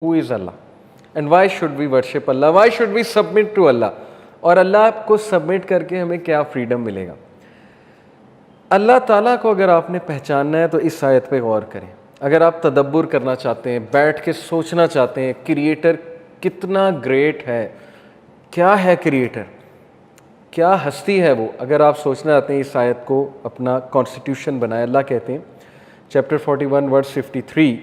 Who is Allah? And why should we worship Allah? Why should we submit to Allah? और अल्लाह को submit करके हमें क्या freedom मिलेगा? अल्लाह ताला को अगर आपने पहचानना है तो इस आयत पे गौर करें। अगर आप तदब्बुर करना चाहते हैं, बैठ के सोचना चाहते हैं क्रिएटर कितना ग्रेट है, क्या है क्रिएटर, क्या हस्ती है वो, अगर आप सोचना चाहते हैं इस आयत को अपना कॉन्स्टिट्यूशन बनाए। अल्लाह कहते हैं चैप्टर 41 वर्स 53,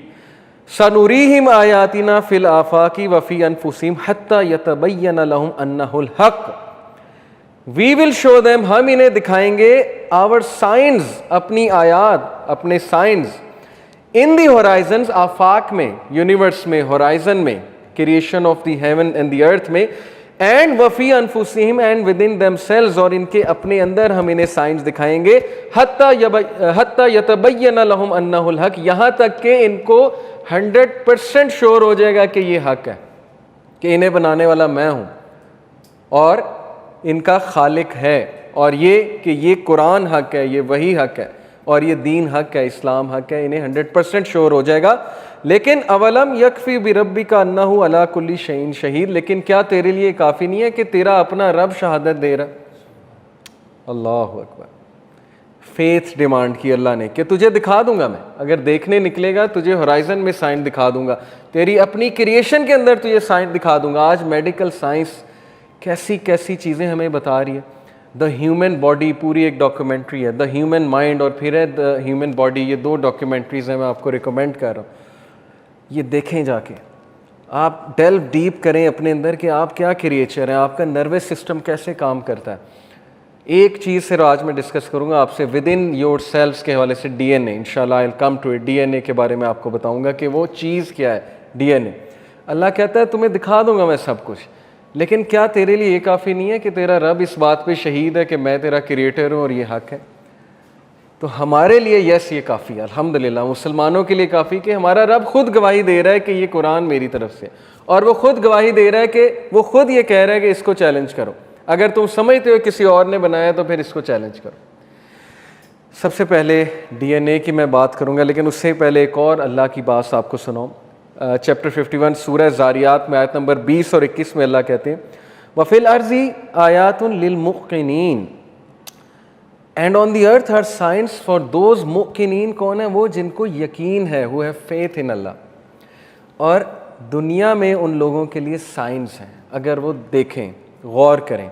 सनुरीहिम आयातिना फिल आफाकी वफ़ी अनफुसिहिम हत्ता यतबय्यन लहुम अन्नहुल हक़। वी विल शो देम, हम इन्हें दिखाएंगे आवर साइंस, अपनी आयात, अपने साइंस, इन दी होराइजन्स, आफाक में, यूनिवर्स में, होराइजन में, creation of the heaven and the earth में, एंड वफ़ी अनफुसिहिम, एंड विद इन देमसेल्व्स, और इनके अपने अंदर हम इन्हें साइंस दिखाएंगे, हत्ता यतबय्यन लहुम अन्नहुल हक़, यहाँ तक कि इनको 100% श्योर हो जाएगा कि ये हक है, कि इन्हें बनाने वाला मैं हूँ और इनका खालिक है, और ये कि ये कुरान हक है, ये वही हक है, और ये दीन हक है, इस्लाम हक है, इन्हें 100% श्योर हो जाएगा। लेकिन अवलम यकफ़ी बिरब्बिका अन्नहु अला कुल्ली शैइन शहीद, लेकिन क्या तेरे लिए काफ़ी नहीं है कि तेरा अपना रब शहादत दे रहा? अल्लाहु अकबर। फेथ डिमांड की अल्लाह ने कि तुझे दिखा दूंगा मैं, अगर देखने निकलेगा तुझे होराइजन में साइन दिखा दूंगा, तेरी अपनी क्रिएशन के अंदर तुझे साइन दिखा दूंगा। आज मेडिकल साइंस कैसी कैसी चीज़ें हमें बता रही है। द ह्यूमन बॉडी पूरी एक डॉक्यूमेंट्री है, द ह्यूमन माइंड और फिर है द ह्यूमन बॉडी, ये 2 डॉक्यूमेंट्रीज़ हैं, मैं आपको रिकमेंड कर रहा हूँ, ये देखें जाके, आप डेल्व डीप करें अपने अंदर कि आप क्या क्रिएचर हैं, आपका नर्वस सिस्टम कैसे काम करता है। एक चीज़ से आज मैं डिस्कस करूंगा आपसे विद इन योर सेल्फ्स के हवाले से, डीएनए, इंशाल्लाह I will come to it. DNA के बारे में आपको बताऊंगा कि वो चीज़ क्या है डीएनए। अल्लाह कहता है तुम्हें दिखा दूंगा मैं सब कुछ, लेकिन क्या तेरे लिए ये काफ़ी नहीं है कि तेरा रब इस बात पे शहीद है कि मैं तेरा क्रिएटर हूँ और ये हक है? तो हमारे लिए यस ये काफ़ी है, अल्हम्दुलिल्लाह, मुसलमानों के लिए काफ़ी कि हमारा रब खुद गवाही दे रहा है कि ये कुरान मेरी तरफ से, और वो खुद गवाही दे रहा है कि वो खुद ये कह रहा है कि इसको चैलेंज करो। अगर तुम समझते हो किसी और ने बनाया तो फिर इसको चैलेंज करो। सबसे पहले डीएनए की मैं बात करूंगा, लेकिन उससे पहले एक और अल्लाह की बात आपको सुनाऊं। चैप्टर 51 सूरह ज़ारियात में आयत नंबर 20 और 21 में अल्लाह कहते हैं वफ़िल अर्ज़ी आयातुन लिल मुक़िनीन and on the earth are signs for those मुक़िनीन। कौन है वो? जिनको यकीन है, who have faith in Allah. और दुनिया में उन लोगों के लिए साइंस हैं, अगर वो देखें, गौर करें,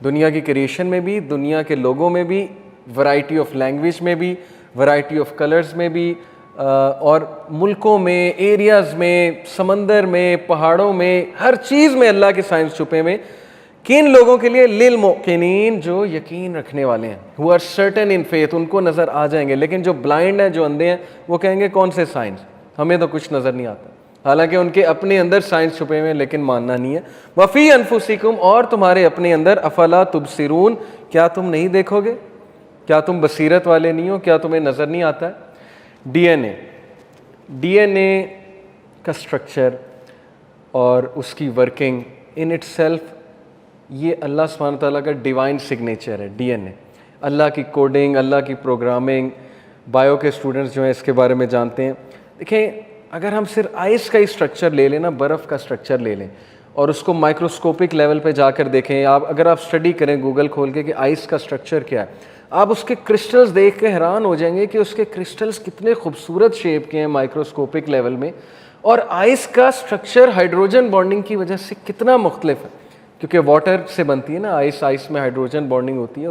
दुनिया की क्रिएशन में भी, दुनिया के लोगों में भी, वैरायटी ऑफ लैंग्वेज में भी, वैरायटी ऑफ कलर्स में भी, और मुल्कों में, एरियाज़ में, समंदर में, पहाड़ों में, हर चीज़ में अल्लाह के साइंस छुपे में। किन लोगों के लिए? लिल मुक़िनीन, जो यकीन रखने वाले हैं, who are certain in faith, उनको नज़र आ जाएंगे। लेकिन जो ब्लाइंड हैं, जो अंधे हैं, वो कहेंगे कौन से साइंस, हमें तो कुछ नज़र नहीं आता, हालांकि उनके अपने अंदर साइंस छुपे हुए हैं, लेकिन मानना नहीं है। वफ़ी अनफुसिकुम, और तुम्हारे अपने अंदर, अफला तुबसिरून, क्या तुम नहीं देखोगे? क्या तुम बसीरत वाले नहीं हो? क्या तुम्हें नज़र नहीं आता है? डीएनए का स्ट्रक्चर और उसकी वर्किंग इन इटसेल्फ, ये अल्लाह सुब्हानहू तआला का डिवाइन सिग्नेचर है। डीएनए, अल्लाह की कोडिंग, अल्लाह की प्रोग्रामिंग, बायो के स्टूडेंट्स जो हैं इसके बारे में जानते हैं। देखें, अगर हम सिर्फ आइस का ही स्ट्रक्चर ले लें ना, बर्फ़ का स्ट्रक्चर ले लें और उसको माइक्रोस्कोपिक लेवल पे जाकर देखें, आप अगर आप स्टडी करें गूगल खोल के कि आइस का स्ट्रक्चर क्या है, आप उसके क्रिस्टल्स देख के हैरान हो जाएंगे कि उसके क्रिस्टल्स कितने खूबसूरत शेप के हैं माइक्रोस्कोपिक लेवल में, और आइस का स्ट्रक्चर हाइड्रोजन बॉन्डिंग की वजह से कितना मुख्तलिफ है, क्योंकि वाटर से बनती है ना आइस, आइस में हाइड्रोजन बॉन्डिंग होती है।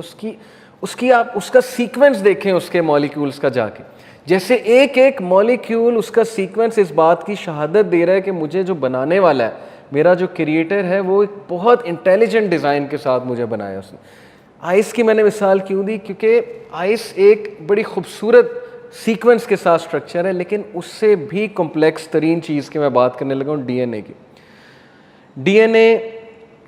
उसकी आप उसका सीक्वेंस देखें, उसके मॉलिक्यूल्स का जाके, जैसे एक एक मॉलिक्यूल, उसका सीक्वेंस इस बात की शहादत दे रहा है कि मुझे जो बनाने वाला है, मेरा जो क्रिएटर है, वो एक बहुत इंटेलिजेंट डिज़ाइन के साथ मुझे बनाया उसने। आइस की मैंने मिसाल क्यों दी? क्योंकि आइस एक बड़ी खूबसूरत सीक्वेंस के साथ स्ट्रक्चर है, लेकिन उससे भी कॉम्प्लेक्स तरीन चीज़ की मैं बात करने लगा हूँ, डीएनए की। डीएनए,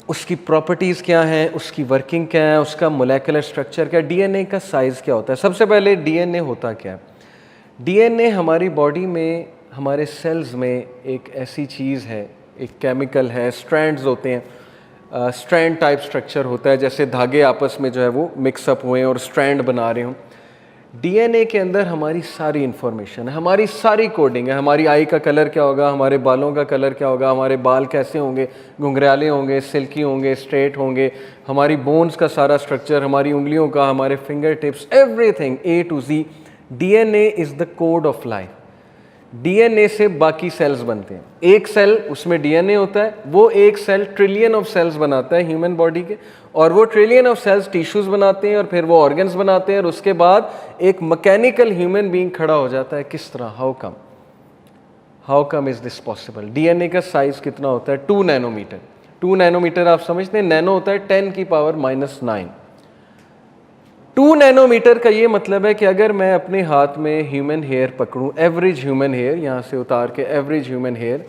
उसकी प्रॉपर्टीज़ क्या हैं, उसकी वर्किंग क्या है, उसका मोलेकुलर स्ट्रक्चर क्या है, डीएनए का साइज़ क्या होता है। सबसे पहले डीएनए होता क्या है? डीएनए हमारी बॉडी में, हमारे सेल्स में एक ऐसी चीज़ है, एक केमिकल है, स्ट्रैंड्स होते हैं, स्ट्रैंड टाइप स्ट्रक्चर होता है, जैसे धागे आपस में जो है वो मिक्सअप हुए और स्ट्रैंड बना रहे हों। डीएनए के अंदर हमारी सारी इंफॉर्मेशन है, हमारी सारी कोडिंग है। हमारी आई का कलर क्या होगा, हमारे बालों का कलर क्या होगा, हमारे बाल कैसे होंगे, घुंघराले होंगे, सिल्की होंगे, स्ट्रेट होंगे, हमारी बोन्स का सारा स्ट्रक्चर, हमारी उंगलियों का, हमारे finger tips, everything A to Z. DNA is the code of life. DNA से बाकी सेल्स बनते हैं। एक सेल उसमें डीएनए होता है, वो एक सेल ट्रिलियन ऑफ सेल्स बनाता है ह्यूमन बॉडी के, और वो ट्रिलियन ऑफ सेल्स टिश्यूज बनाते हैं, और फिर वो ऑर्गन्स बनाते हैं, और उसके बाद एक मैकेनिकल ह्यूमन बीइंग खड़ा हो जाता है। किस तरह? How come is this possible? DNA का साइज कितना होता है? 2 नैनोमीटर। 2 नैनोमीटर आप समझते हैं, नैनो होता है 10⁻⁹। 2 नैनोमीटर का ये मतलब है कि अगर मैं अपने हाथ में ह्यूमन हेयर पकड़ूं, एवरेज ह्यूमन हेयर, यहाँ से उतार के एवरेज ह्यूमन हेयर,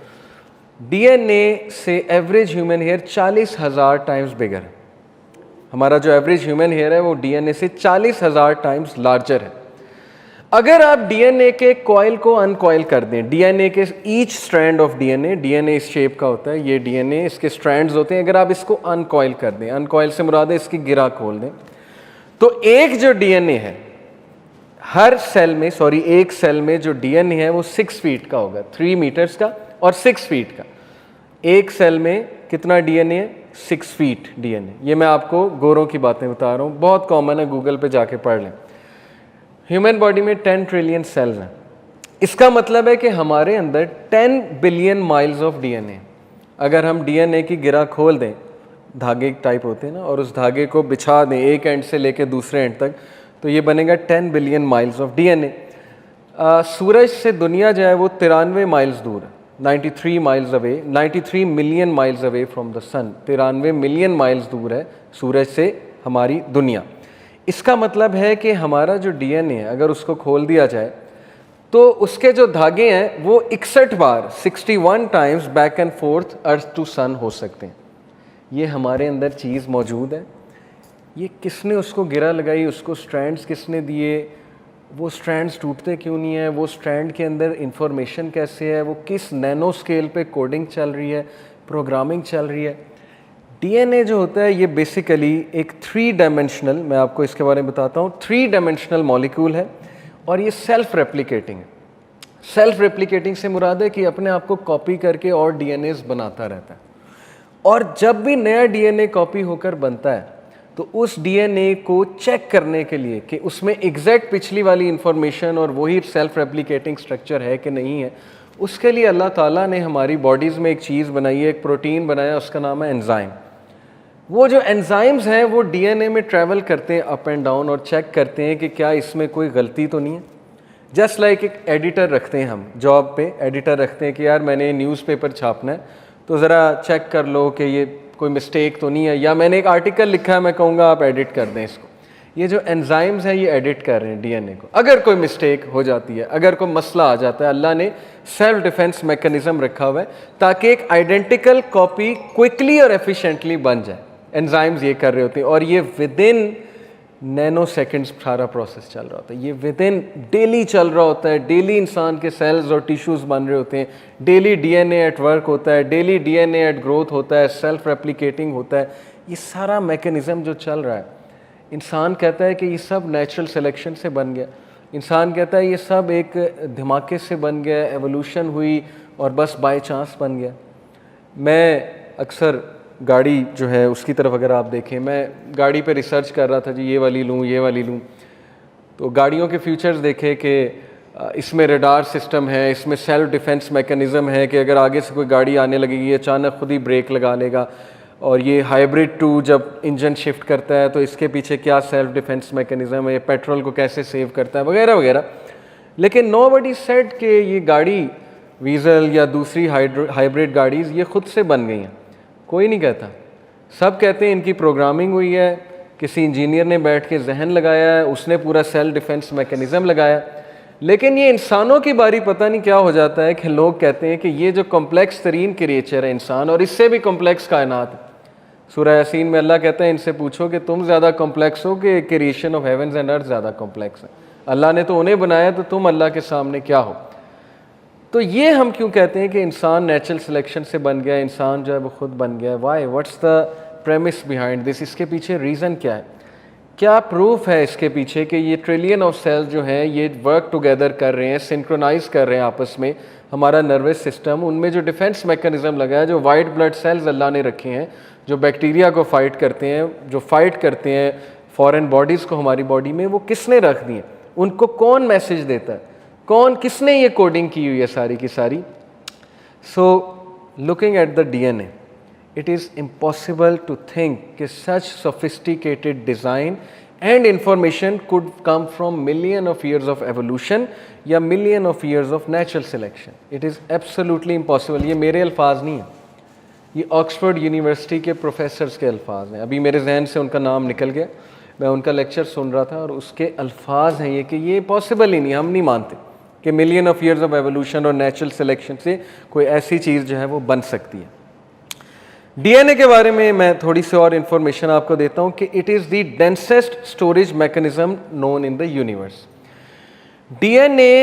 डीएनए से average human hair 40,000 times bigger है। हमारा जो एवरेज ह्यूमन हेयर है वो डीएनए से 40,000 टाइम्स लार्जर है। अगर आप डीएनए के कॉइल को अनकॉइल कर दें, डीएनए के ईच स्ट्रैंड ऑफ डीएनए इस शेप का होता है, ये डीएनए इसके स्ट्रैंड्स होते हैं, अगर आप इसको अनकॉइल कर दें, अनकॉइल से मुराद है इसकी गिरा खोल दें, तो एक जो डीएनए है हर सेल में, एक सेल में जो डीएनए है वो 6 फीट का होगा, 3 मीटर्स का और 6 फीट का। एक सेल में कितना डीएनए है? 6 फीट डीएनए। ये मैं आपको गोरों की बातें बता रहा हूँ, बहुत कॉमन है, गूगल पे जाके पढ़ लें। ह्यूमन बॉडी में 10 ट्रिलियन सेल्स हैं। इसका मतलब है कि हमारे अंदर 10 बिलियन माइल्स ऑफ डीएनए। अगर हम डीएनए की गिरा खोल दें, धागे टाइप होते हैं ना, और उस धागे को बिछा दें एक एंड से लेकर दूसरे एंड तक, तो ये बनेगा 10 बिलियन माइल्स ऑफ डीएनए। सूरज से दुनिया जो है वो 93 माइल्स दूर है, 93 miles away, 93 million miles away from the sun. 93 million miles दूर है सूरज से हमारी दुनिया। इसका मतलब है कि हमारा जो डीएनए है अगर उसको खोल दिया जाए तो उसके जो धागे हैं वो 61 बार, 61 times back and forth earth to sun हो सकते हैं। ये हमारे अंदर चीज़ मौजूद है। ये किसने उसको गिरा लगाई, उसको स्ट्रैंड्स किसने दिए, वो स्ट्रैंड्स टूटते क्यों नहीं है, वो स्ट्रैंड के अंदर इंफॉर्मेशन कैसे है, वो किस नैनो स्केल पे कोडिंग चल रही है, प्रोग्रामिंग चल रही है। डीएनए जो होता है ये बेसिकली एक 3 डायमेंशनल, मैं आपको इसके बारे में बताता हूँ, 3 डायमेंशनल मॉलिक्यूल है, और ये सेल्फ रेप्लिकेटिंग है। सेल्फ रेप्लिकेटिंग से मुराद है कि अपने आप को कॉपी करके और डीएनएस बनाता रहता है, और जब भी नया डीएनए कॉपी होकर बनता है तो उस डीएनए को चेक करने के लिए कि उसमें एग्जैक्ट पिछली वाली इंफॉर्मेशन और वही सेल्फ रेप्लिकेटिंग स्ट्रक्चर है कि नहीं है, उसके लिए अल्लाह ताला ने हमारी बॉडीज़ में एक चीज़ बनाई है, एक प्रोटीन बनाया, उसका नाम है एंजाइम। वो जो एंजाइम्स हैं वो डीएनए में ट्रैवल करते हैं अप एंड डाउन और चेक करते हैं कि क्या इसमें कोई गलती तो नहीं है। जस्ट लाइक एक एडिटर रखते हैं, हम जॉब पे एडिटर रखते हैं कि यार मैंने न्यूज़पेपर छापना है तो ज़रा चेक कर लो कि ये कोई मिस्टेक तो नहीं है, या मैंने एक आर्टिकल लिखा है मैं कहूँगा आप एडिट कर दें इसको। ये जो एंजाइम्स हैं ये एडिट कर रहे हैं डीएनए को। अगर कोई मिस्टेक हो जाती है, अगर कोई मसला आ जाता है, अल्लाह ने सेल्फ डिफेंस मैकेनिज्म रखा हुआ है ताकि एक आइडेंटिकल कॉपी क्विकली और एफिशिएंटली बन जाए। एंजाइम्स ये कर रहे होते हैं, और ये विद इन नैनो सेकेंड्स सारा प्रोसेस चल रहा होता है। ये विद इन डेली चल रहा होता है, डेली इंसान के सेल्स और टिश्यूज़ बन रहे होते हैं, डेली डीएनए एट वर्क होता है, डेली डीएनए एट ग्रोथ होता है, सेल्फ रेप्लिकेटिंग होता है। ये सारा मैकेनिज्म जो चल रहा है, इंसान कहता है कि ये सब नेचुरल सिलेक्शन से बन गया, इंसान कहता है ये सब एक धमाके से बन गया, एवोल्यूशन हुई और बस बाय चांस बन गया। मैं अक्सर गाड़ी जो है उसकी तरफ अगर आप देखें, मैं गाड़ी पे रिसर्च कर रहा था जी, ये वाली लूँ ये वाली लूँ, तो गाड़ियों के फीचर्स देखे कि इसमें रडार सिस्टम है, इसमें सेल्फ डिफेंस मैकेनिज़्म है कि अगर आगे से कोई गाड़ी आने लगेगी अचानक खुद ही ब्रेक लगा लेगा, और ये हाइब्रिड 2 जब इंजन शिफ्ट करता है तो इसके पीछे क्या सेल्फ डिफेंस मैकेनिज़्म है, ये पेट्रोल को कैसे सेव करता है, वगैरह वगैरह। लेकिन नोबडी सेड कि ये गाड़ी वीज़ल या दूसरी हाइब्रिड गाड़ीज़ ये खुद से बन गई हैं। कोई नहीं कहता, सब कहते हैं इनकी प्रोग्रामिंग हुई है, किसी इंजीनियर ने बैठ के जहन लगाया है, उसने पूरा सेल्फ डिफेंस मैकेनिज़्म लगाया। लेकिन ये इंसानों की बारी पता नहीं क्या हो जाता है कि लोग कहते हैं कि ये जो कॉम्प्लेक्स तरीन क्रिएचर है इंसान, और इससे भी कॉम्प्लेक्स कायनात है। सूरह यासीन में अल्लाह कहता है इनसे पूछो कि तुम ज़्यादा कॉम्प्लेक्स हो कि creation of heavens and earth ज़्यादा कॉम्प्लेक्स है। अल्लाह ने तो उन्हें बनाया, तो तुम अल्लाह के सामने क्या हो। तो ये हम क्यों कहते हैं कि इंसान नेचुरल सिलेक्शन से बन गया, इंसान जो है वो खुद बन गया है? Why, what's the premise behind this? इसके पीछे रीज़न क्या है क्या प्रूफ है इसके पीछे कि ये ट्रिलियन ऑफ सेल्स जो हैं ये वर्क टुगेदर कर रहे हैं, सिंक्रोनाइज कर रहे हैं आपस में, हमारा नर्वस सिस्टम, उनमें जो डिफेंस मैकेनिज्म लगा है, जो वाइट ब्लड सेल्स अल्लाह ने रखे हैं जो बैक्टीरिया को फाइट करते हैं, जो फाइट करते हैं फॉरेन बॉडीज़ को हमारी बॉडी में, वो किसने रख दिए? उनको कौन मैसेज देता है? कौन, किसने ये कोडिंग की हुई है सारी की सारी? So looking at the DNA, it is impossible to think that such sophisticated design and information could come from million of years of evolution या million of years of natural selection. It is absolutely impossible. ये मेरे अल्फाज नहीं हैं, ये Oxford university के professors के अल्फाज हैं। अभी मेरे जहन से उनका नाम निकल गया, मैं उनका लेक्चर सुन रहा था और उसके अल्फाज हैं ये कि ये पॉसिबल ही नहीं, हम नहीं मानते कि million of years of evolution और नेचुरल सिलेक्शन से कोई ऐसी चीज़ जो है वो बन सकती है। DNA के बारे में मैं थोड़ी सी और इन्फॉर्मेशन आपको देता हूं कि it is the densest storage mechanism known in the universe. DNA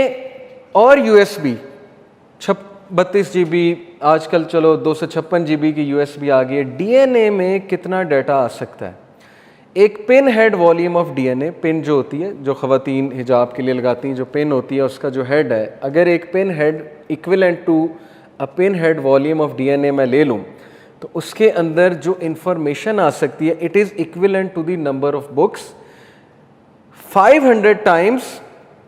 और USB 32 GB, आजकल चलो 256 GB की USB आ गई है। DNA में कितना डाटा आ सकता है? एक pin head volume of DNA, pin जो होती है, जो ख़वातीन हिजाब के लिए लगाती हैं, जो पिन होती है उसका जो हेड है, अगर एक pin head equivalent to a pin head volume of DNA मैं ले लूँ तो उसके अंदर जो इंफॉर्मेशन आ सकती है, it is equivalent to the number of books 500 times.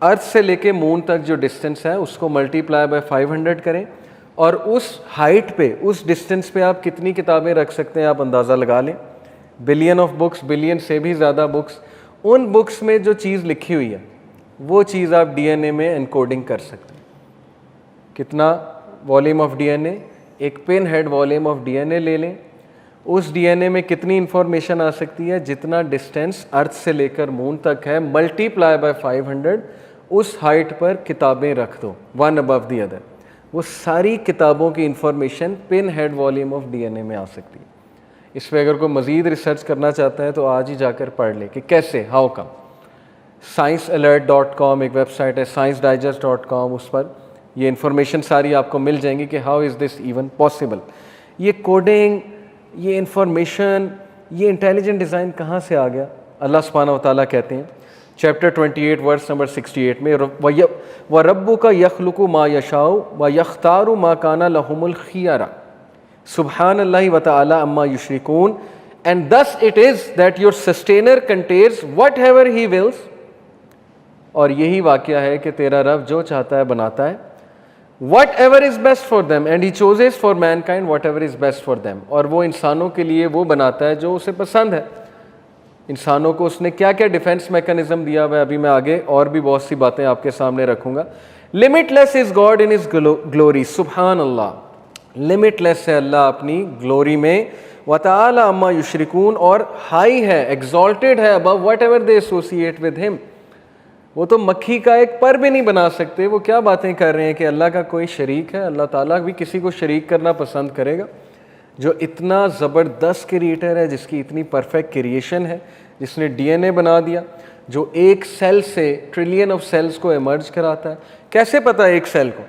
Earth से लेके मून तक जो डिस्टेंस है उसको मल्टीप्लाई बाय 500 करें और उस हाइट पे, उस डिस्टेंस पे आप कितनी किताबें रख सकते हैं आप अंदाज़ा लगा लें। बिलियन ऑफ बुक्स, बिलियन से भी ज़्यादा बुक्स। उन बुक्स में जो चीज़ लिखी हुई है वो चीज़ आप DNA में एनकोडिंग कर सकते हैं। कितना वॉल्यूम ऑफ DNA? एक pin head volume of DNA ले लें, उस DNA में कितनी इंफॉर्मेशन आ सकती है? जितना डिस्टेंस अर्थ से लेकर मून तक है, मल्टीप्लाई बाय 500, उस हाइट पर किताबें रख दो, वन अबव द अदर, वो सारी किताबों की information pin head volume of DNA में आ सकती है। इस पर अगर कोई मज़ीद रिसर्च करना चाहता है तो आज ही जाकर पढ़ ले कि कैसे, हाउ कम। sciencealert.com एक वेबसाइट है, sciencedigest.com, उस पर ये इन्फॉर्मेशन सारी आपको मिल जाएंगी कि how is this even possible. ये कोडिंग, ये इंफॉर्मेशन, ये इंटेलिजेंट डिज़ाइन कहाँ से आ गया? अल्लाह सुब्हानहू व तआला कहते हैं चैप्टर 28 वर्स नंबर 68 में, व रब्बुका यखलुकु मा यशाउ व यख्तारु मा काना लहुमुल खियरा सुब्हानल्लाहि व तआला अम्मा युशरिकून, and thus it is that your sustainer contains whatever he wills. और यही वाक़या है कि तेरा रब जो चाहता है बनाता है। Whatever is best for them and he chooses for mankind whatever is best for them, और वो इंसानों के लिए वो बनाता है जो उसे पसंद है। इंसानों को उसने क्या क्या डिफेंस मैकेनिज्म दिया हुआ है, अभी मैं आगे और भी बहुत सी बातें आपके सामने रखूंगा। Limitless is God in is glory, सुभान अल्लाह, लिमिटलेस है अल्लाह अपनी ग्लोरी में। व तआला अम्मा युशरिकून, और हाई है, एग्जॉल्टेड है above what ever they associate with him. वो तो मक्खी का एक पर भी नहीं बना सकते। वो क्या बातें कर रहे हैं कि अल्लाह का कोई शरीक है? अल्लाह ताला भी किसी को शरीक करना पसंद करेगा? जो इतना ज़बरदस्त क्रिएटर है, जिसकी इतनी परफेक्ट क्रिएशन है, जिसने DNA बना दिया, जो एक सेल से ट्रिलियन ऑफ सेल्स को एमर्ज कराता है। कैसे पता है एक सेल को?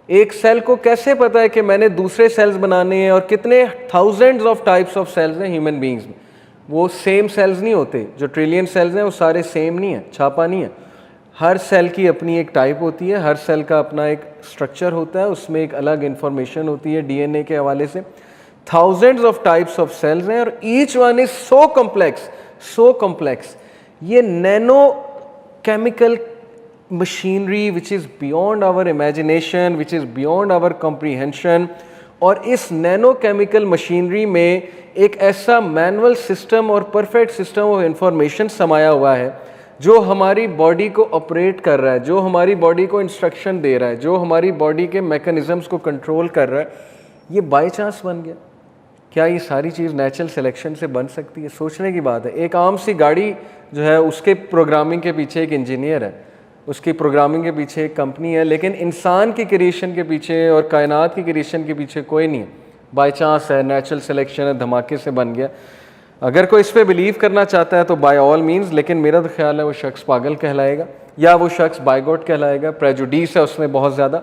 एक सेल को कैसे पता है कि मैंने दूसरे सेल्स बनाने हैं? और कितने thousands of types of cells हैं ह्यूमन बींग्स में। वो सेम सेल्स नहीं होते, जो ट्रिलियन सेल्स हैं वो सारे सेम नहीं है, छापा नहीं है। हर सेल की अपनी एक टाइप होती है, हर सेल का अपना एक स्ट्रक्चर होता है, उसमें एक अलग इंफॉर्मेशन होती है DNA के हवाले से। Thousands of types of cells हैं और each one is so complex, so complex. ये nano chemical machinery which is beyond our imagination, which is beyond our comprehension. और इस नैनो केमिकल मशीनरी में एक ऐसा मैनुअल सिस्टम और परफेक्ट सिस्टम ऑफ इंफॉर्मेशन समाया हुआ है जो हमारी बॉडी को ऑपरेट कर रहा है, जो हमारी बॉडी को इंस्ट्रक्शन दे रहा है, जो हमारी बॉडी के मैकेनिज़म्स को कंट्रोल कर रहा है। ये बाय चांस बन गया। क्या ये सारी चीज़ नेचुरल सिलेक्शन से बन सकती है? सोचने की बात है। एक आम सी गाड़ी जो है, उसके प्रोग्रामिंग के पीछे एक इंजीनियर है, उसकी प्रोग्रामिंग के पीछे एक कंपनी है, लेकिन इंसान की क्रिएशन के पीछे और कायनात की क्रिएशन के पीछे कोई नहीं है। बाय चांस है, नेचुरल सिलेक्शन है, धमाके से बन गया। अगर कोई इस पर बिलीव करना चाहता है तो बाय ऑल मीन्स, लेकिन मेरा तो ख्याल है वो शख्स पागल कहलाएगा या वो शख्स बायगॉट कहलाएगा। प्रेजुडिस है उसमें बहुत ज़्यादा।